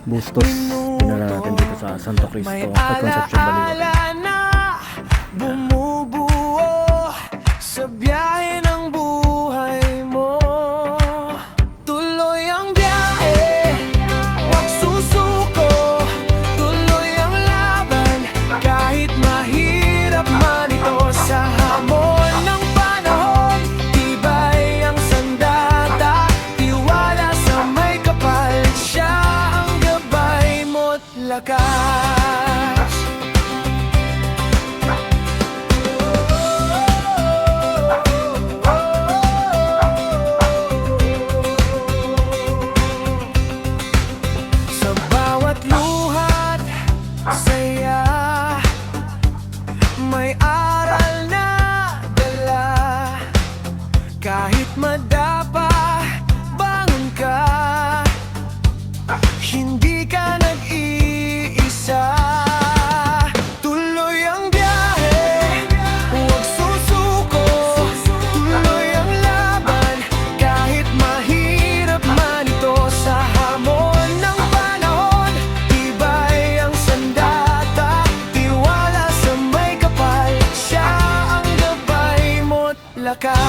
Bustos. Dinala natin dito sa Santo Cristo at Concepcion Baliwag. Na bumubuo sa biyahe ng buhay mo. Tuloy ang biyahe, huwag susuko. Tuloy ang laban, kahit mahirap man ito. Sa hamon ng panahon, tibay ang sandata. Tiwala sa may kapal, siya ang gabay mo't lakas. Sa bawat luhat, saya, may aral na dala. Kahit madapa, bangon ka. Hindi ka nag-iisa. Tuloy ang biyahe, huwag susuko. Tuloy ang laban, kahit mahirap man ito. Sa hamon ng panahon, tibay ang sandata. Tiwala sa may kapal, siya ang gabay mo't lakas.